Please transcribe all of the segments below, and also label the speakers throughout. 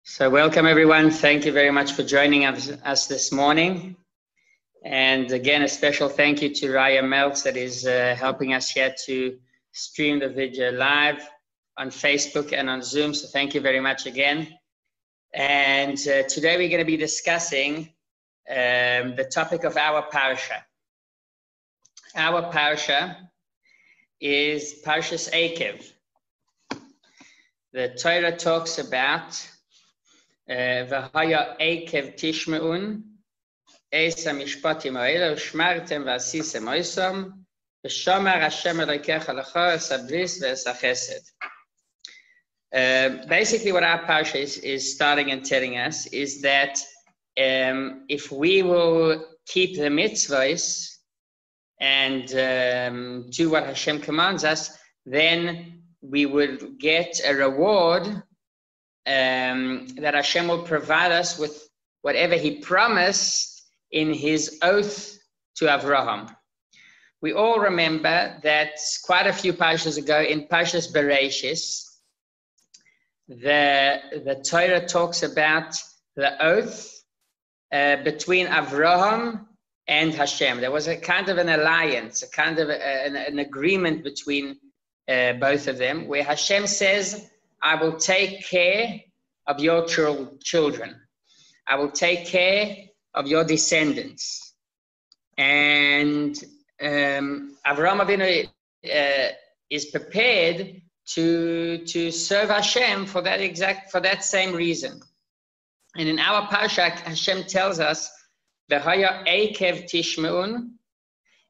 Speaker 1: So welcome everyone. Thank you very much for joining us this morning. And again, a special thank you to Raya Meltz that is helping us here to stream the video live on Facebook and on Zoom. So thank you very much again. And today we're going to be discussing the topic of our parasha. Our parasha is Parshas Eikev. The Torah talks about V'haya Eikev tishme'un Eisa mishpatim ha'ela u'shmartem v'asisem oisam v'shamar Hashem Elokecha lecha es habris v'es hachesed. Basically what our parasha is starting and telling us is that if we will keep the mitzvahs and do what Hashem commands us, then we will get a reward that Hashem will provide us with whatever He promised in His oath to Avraham. We all remember that quite a few parashas ago in Parshas Bereshis, the Torah talks about the oath between Avraham and Hashem. There was a kind of an alliance, a kind of an agreement between both of them, where Hashem says, I will take care of your children. I will take care of your descendants. And Avraham Avinu is prepared to serve Hashem for that same reason. And in our parasha, Hashem tells us, "V'haya eikev tishme'un."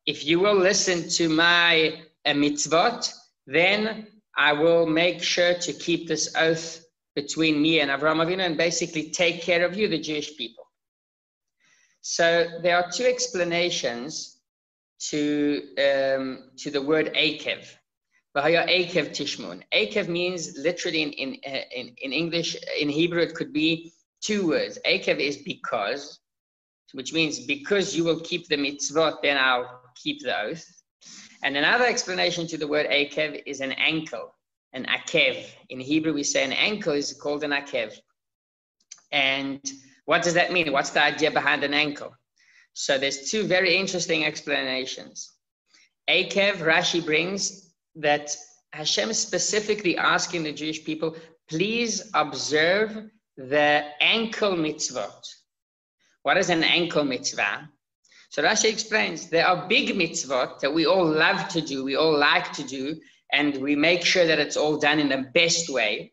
Speaker 1: If you will listen to my mitzvot, then I will make sure to keep this oath between me and Avraham Avinu and basically take care of you, the Jewish people. So there are two explanations to the word Eikev. V'haya Eikev tishme'un. Eikev means literally in English, in Hebrew, it could be two words. Eikev is because, which means because you will keep the mitzvot, then I'll keep the oath. And another explanation to the word Eikev is an ankle, an akev. In Hebrew, we say an ankle is called an akev. And what does that mean? What's the idea behind an ankle? So there's two very interesting explanations. Eikev, Rashi brings that Hashem is specifically asking the Jewish people, please observe the ankle mitzvot. What is an ankle mitzvah? So Rashi explains, there are big mitzvot that we all love to do, we all like to do, and we make sure that it's all done in the best way,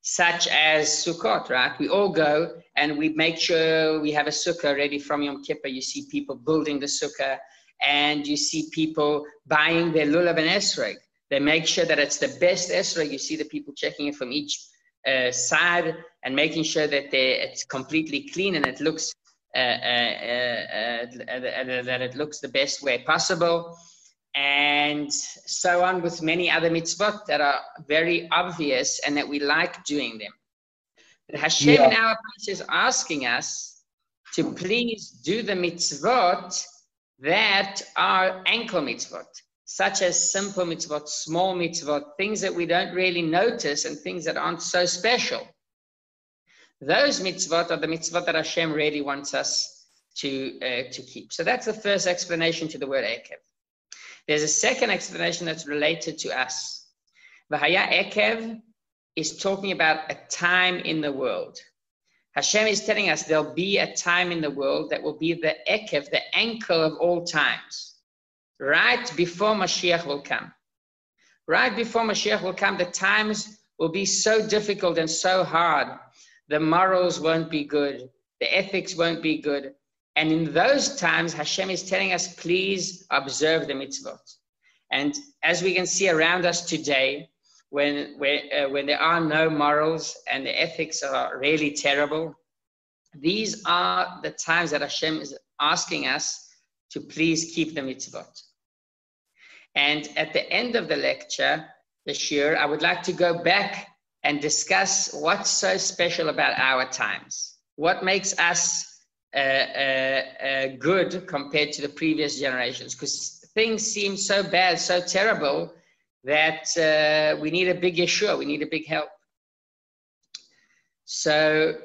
Speaker 1: such as Sukkot, right? We all go and we make sure we have a sukkah ready from Yom Kippur. You see people building the sukkah, and you see people buying their lulav and esrog. They make sure that it's the best esrog. You see the people checking it from each side and making sure that it's completely clean and it looks that it looks the best way possible, and so on with many other mitzvot that are very obvious and that we like doing them. But Hashem in our place is asking us to please do the mitzvot that are ankle mitzvot, such as simple mitzvot, small mitzvot, things that we don't really notice and things that aren't so special. Those mitzvot are the mitzvot that Hashem really wants us to keep. So that's the first explanation to the word Eikev. There's a second explanation that's related to us. V'haya Eikev is talking about a time in the world. Hashem is telling us there'll be a time in the world that will be the Eikev, the ankle of all times, right before Mashiach will come. Right before Mashiach will come, the times will be so difficult and so hard. The morals won't be good. The ethics won't be good. And in those times, Hashem is telling us, please observe the mitzvot. And as we can see around us today, when there are no morals and the ethics are really terrible, these are the times that Hashem is asking us to please keep the mitzvot. And at the end of the lecture, the Shiur, I would like to go back and discuss what's so special about our times. What makes us good compared to the previous generations? Because things seem so bad, so terrible, that we need a big Yeshua, we need a big help. So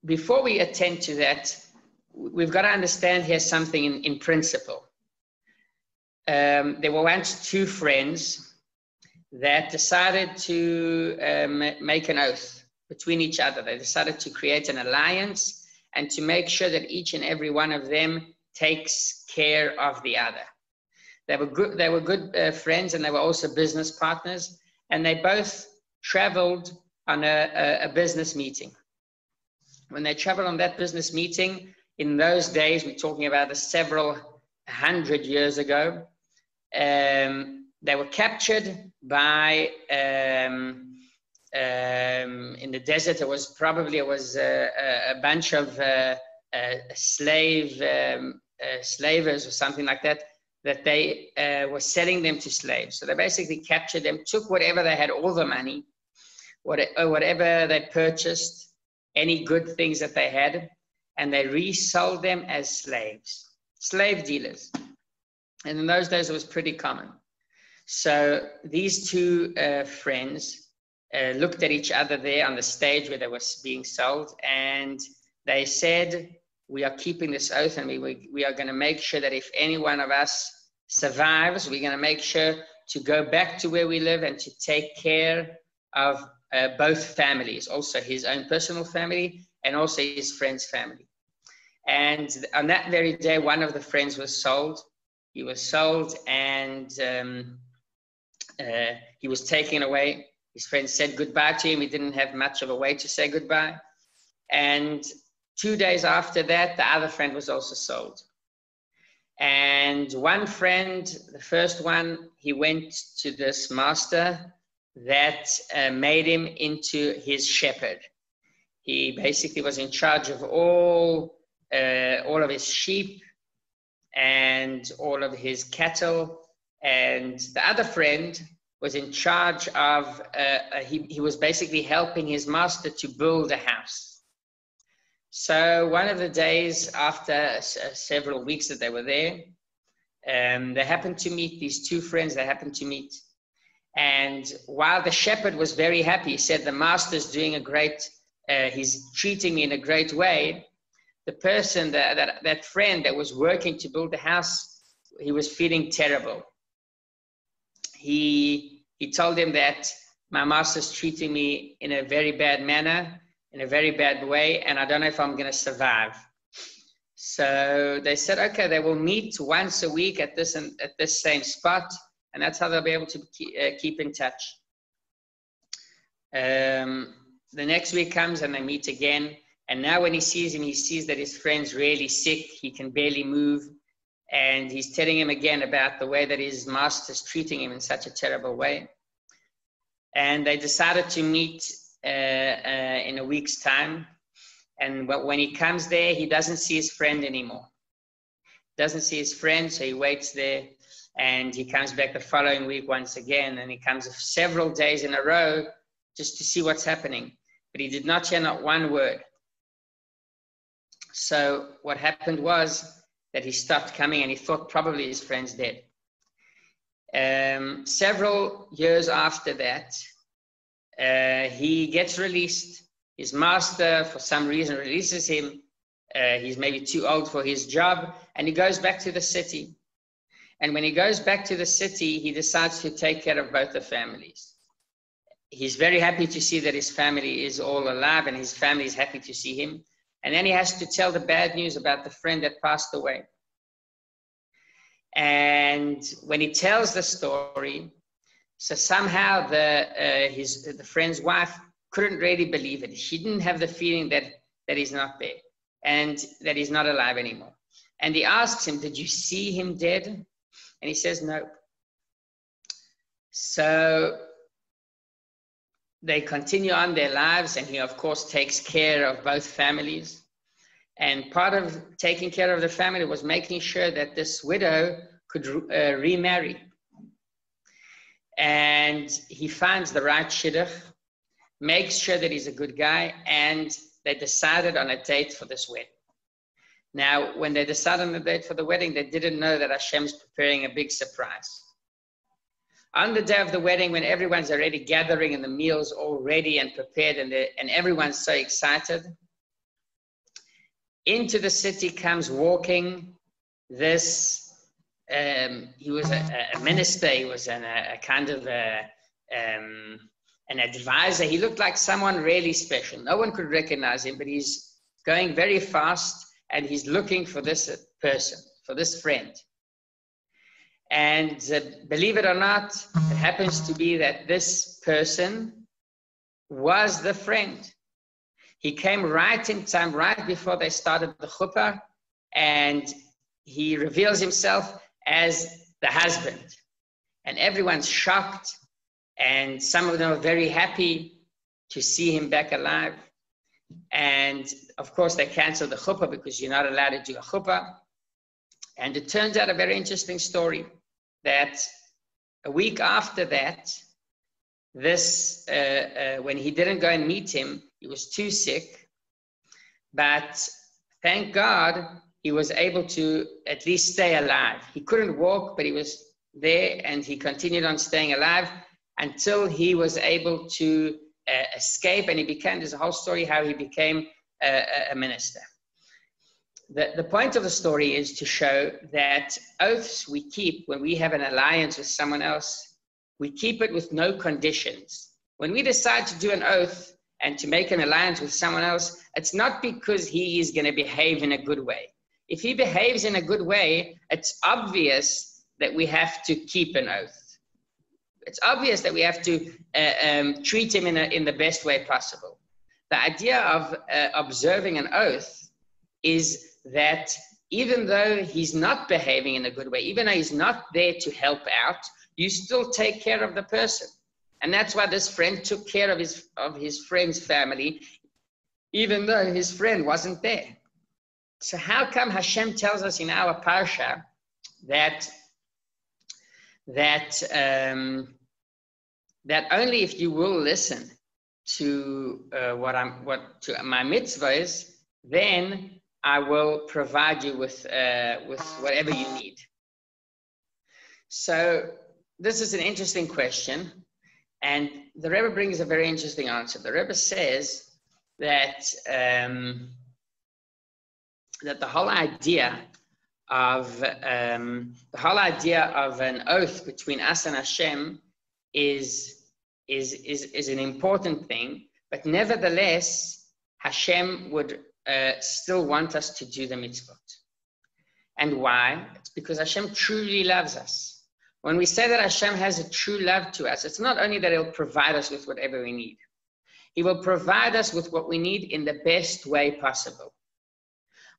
Speaker 1: before we attend to that, we've got to understand here something in principle. There were once two friends that decided to make an oath between each other. They decided to create an alliance and to make sure that each and every one of them takes care of the other. They were good friends, and they were also business partners, and they both traveled on a business meeting. When they traveled on that business meeting, in those days, we're talking about several hundred years ago, they were captured by, in the desert, it was a bunch of slavers or something like that, that they were selling them to slaves. So they basically captured them, took whatever they had, all the money, whatever they purchased, any good things that they had, and they resold them as slaves, slave dealers. And in those days, it was pretty common. So these two friends looked at each other there on the stage where they were being sold, and they said, we are keeping this oath, and we are going to make sure that if any one of us survives, we're going to make sure to go back to where we live and to take care of both families, also his own personal family and also his friend's family. And on that very day, one of the friends was sold. He was sold, and he was taken away. His friend said goodbye to him. He didn't have much of a way to say goodbye. And 2 days after that, the other friend was also sold. And one friend, the first one, he went to this master that made him into his shepherd. He basically was in charge of all of his sheep and all of his cattle. And the other friend was in charge of, he was basically helping his master to build a house. So one of the days after several weeks that they were there, they happened to meet, these two friends, they happened to meet. And while the shepherd was very happy, he said, the master's doing a great, he's treating me in a great way. The person, that friend that was working to build the house, he was feeling terrible. He told him that my master's treating me in a very bad manner, in a very bad way, and I don't know if I'm going to survive. So they said, okay, they will meet once a week at this same spot, and that's how they'll be able to keep in touch. The next week comes and they meet again, and now when he sees him, he sees that his friend's really sick. He can barely move, and he's telling him again about the way that his master's treating him in such a terrible way. And they decided to meet in a week's time. And when he comes there, he doesn't see his friend anymore. Doesn't see his friend, so he waits there, and he comes back the following week once again, and he comes several days in a row just to see what's happening. But he did not hear not one word. So what happened was that he stopped coming, and he thought probably his friend's dead. Several years after that, he gets released. His master, for some reason, releases him. He's maybe too old for his job, and he goes back to the city. And when he goes back to the city, he decides to take care of both the families. He's very happy to see that his family is all alive, and his family is happy to see him. And then he has to tell the bad news about the friend that passed away. And when he tells the story, so somehow the friend's wife couldn't really believe it. She didn't have the feeling that he's not there and that he's not alive anymore. And he asks him, did you see him dead? And he says, no. So they continue on their lives, and he, of course, takes care of both families. And part of taking care of the family was making sure that this widow could remarry. And he finds the right shidduch, makes sure that he's a good guy, and they decided on a date for this wedding. Now, when they decided on the date for the wedding, they didn't know that HaShem's preparing a big surprise. On the day of the wedding, when everyone's already gathering and the meal's all ready and prepared and everyone's so excited, into the city comes walking this, he was a minister, he was a kind of an advisor. He looked like someone really special. No one could recognize him, but he's going very fast and he's looking for this person, for this friend. And believe it or not, it happens to be that this person was the friend. He came right in time, right before they started the chuppah, and he reveals himself as the husband. And everyone's shocked, and some of them are very happy to see him back alive. And of course, they canceled the chuppah because you're not allowed to do a chuppah. And it turns out a very interesting story that a week after that, this, when he didn't go and meet him, he was too sick. But thank God, he was able to at least stay alive. He couldn't walk, but he was there and he continued on staying alive until he was able to escape, and he became, there's a whole story how he became a minister. The point of the story is to show that oaths we keep when we have an alliance with someone else, we keep it with no conditions. When we decide to do an oath and to make an alliance with someone else, it's not because he is going to behave in a good way. If he behaves in a good way, it's obvious that we have to keep an oath. It's obvious that we have to treat him in the best way possible. The idea of observing an oath is that even though he's not behaving in a good way, even though he's not there to help out, you still take care of the person. And that's why this friend took care of his friend's family, even though his friend wasn't there. So how come Hashem tells us in our parsha that only if you will listen to to my mitzvahs, then I will provide you with whatever you need. So this is an interesting question, and the Rebbe brings a very interesting answer. The Rebbe says that that the whole idea of an oath between us and Hashem is an important thing, but nevertheless, Hashem would still want us to do the mitzvot. And why? It's because Hashem truly loves us. When we say that Hashem has a true love to us, it's not only that He'll provide us with whatever we need. He will provide us with what we need in the best way possible,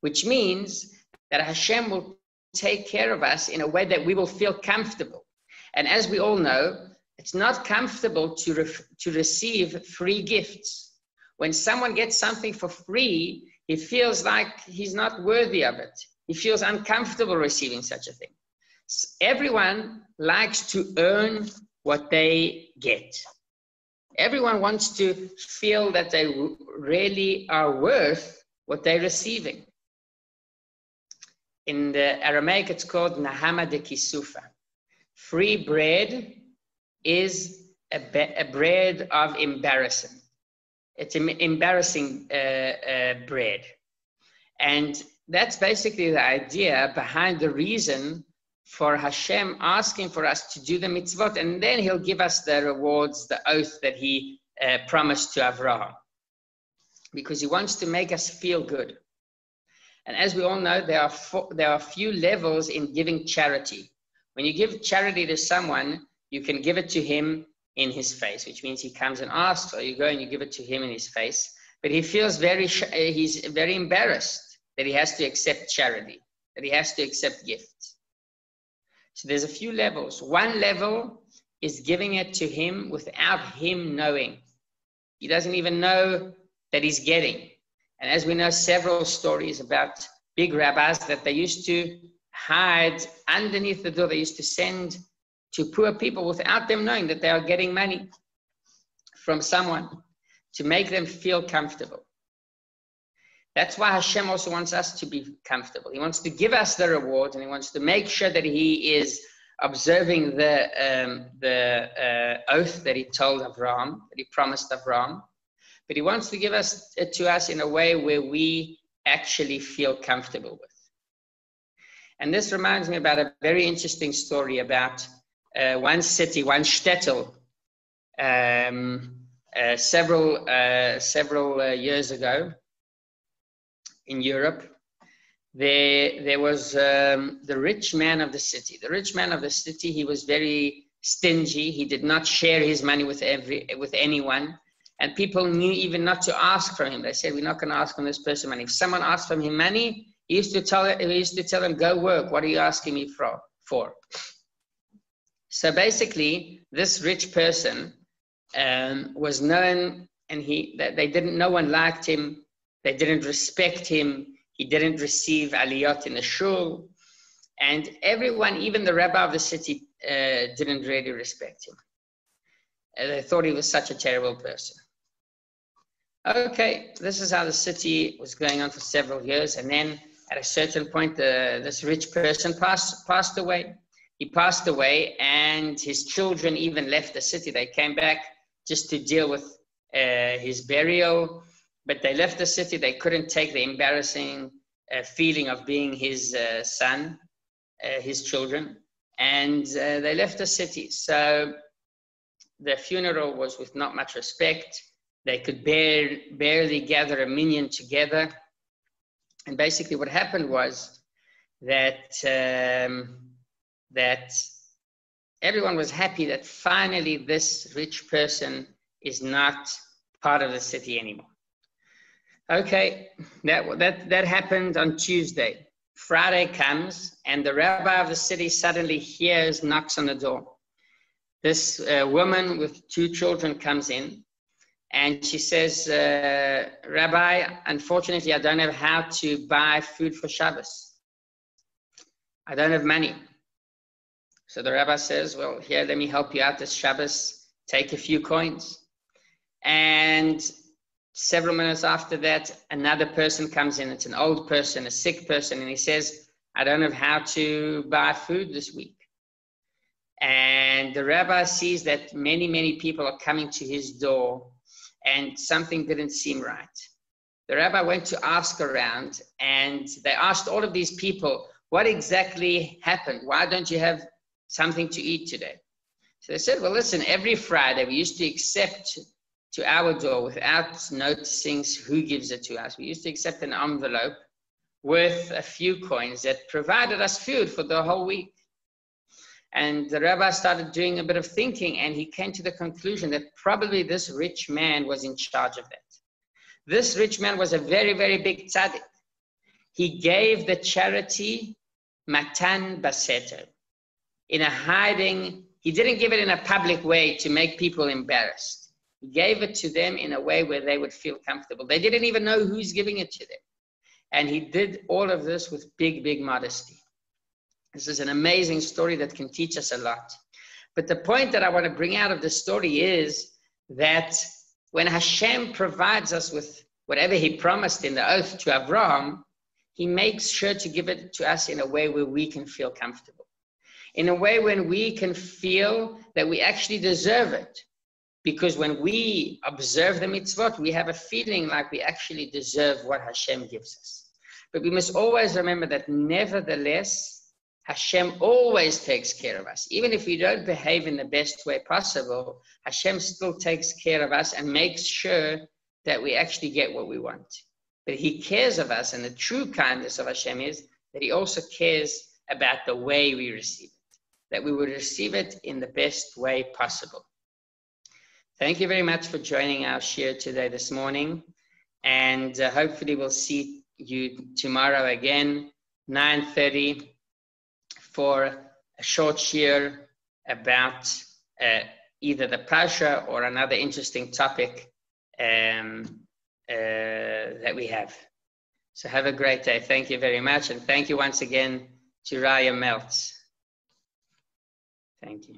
Speaker 1: which means that Hashem will take care of us in a way that we will feel comfortable. And as we all know, it's not comfortable to receive free gifts. When someone gets something for free, he feels like he's not worthy of it. He feels uncomfortable receiving such a thing. Everyone likes to earn what they get. Everyone wants to feel that they really are worth what they're receiving. In the Aramaic, it's called Nahama de Kisufa. Free bread is a bread of embarrassment. It's an embarrassing bread. And that's basically the idea behind the reason for Hashem asking for us to do the mitzvot, and then He'll give us the rewards, the oath that He promised to Avraham. Because He wants to make us feel good. And as we all know, there are a few levels in giving charity. When you give charity to someone, you can give it to him in his face, which means he comes and asks, or you go and you give it to him in his face. But he feels he's very embarrassed that he has to accept charity, that he has to accept gifts. So there's a few levels. One level is giving it to him without him knowing. He doesn't even know that he's getting. And as we know, several stories about big rabbis that they used to hide underneath the door. They used to send to poor people without them knowing that they are getting money from someone to make them feel comfortable. That's why Hashem also wants us to be comfortable. He wants to give us the reward, and He wants to make sure that He is observing the oath that he told Avraham, that he promised Avraham, but he wants to give it to us in a way where we actually feel comfortable with. And this reminds me about a very interesting story about one city, one shtetl, several years ago in Europe. There was the rich man of the city. The rich man of the city, he was very stingy. He did not share his money with anyone. And people knew even not to ask from him. They said, we're not going to ask from this person money. If someone asked from him money, he used to tell them, go work. What are you asking me for? So basically, this rich person was known, and no one liked him. They didn't respect him. He didn't receive aliyot in the shul. And everyone, even the rabbi of the city, didn't really respect him. They thought he was such a terrible person. Okay, this is how the city was going on for several years. And then at a certain point, this rich person passed away. He passed away, and his children even left the city. They came back just to deal with his burial. But they left the city. They couldn't take the embarrassing feeling of being his son, his children. And they left the city. So the funeral was with not much respect. They could barely gather a minyan together. And basically what happened was that everyone was happy that finally this rich person is not part of the city anymore. Okay, that happened on Tuesday. Friday comes, and the rabbi of the city suddenly knocks on the door. This woman with 2 children comes in, and she says, Rabbi, unfortunately, I don't have how to buy food for Shabbos. I don't have money. So the rabbi says, well, here, let me help you out this Shabbos. Take a few coins. And several minutes after that, another person comes in. It's an old person, a sick person, and he says, I don't have how to buy food this week. And the rabbi sees that many, many people are coming to his door, and something didn't seem right. The rabbi went to ask around, and they asked all of these people, what exactly happened? Why don't you have something to eat today? So they said, well, listen, every Friday we used to accept to our door without noticing who gives it to us. We used to accept an envelope with a few coins that provided us food for the whole week. And the rabbi started doing a bit of thinking, and he came to the conclusion that probably this rich man was in charge of that. This rich man was a very, very big tzaddik. He gave the charity matan baseter in a hiding. He didn't give it in a public way to make people embarrassed. He gave it to them in a way where they would feel comfortable. They didn't even know who's giving it to them. And he did all of this with big, big modesty. This is an amazing story that can teach us a lot. But the point that I want to bring out of the story is that when Hashem provides us with whatever he promised in the oath to Avraham, he makes sure to give it to us in a way where we can feel comfortable. In a way when we can feel that we actually deserve it. Because when we observe the mitzvot, we have a feeling like we actually deserve what Hashem gives us. But we must always remember that nevertheless, Hashem always takes care of us. Even if we don't behave in the best way possible, Hashem still takes care of us and makes sure that we actually get what we want. But he cares of us, and the true kindness of Hashem is that he also cares about the way we receive it, that we would receive it in the best way possible. Thank you very much for joining our shiur today, this morning. And hopefully we'll see you tomorrow again, 9:30, for a short shiur about either the Pasha or another interesting topic that we have. So have a great day. Thank you very much. And thank you once again to Raya Meltz. Thank you.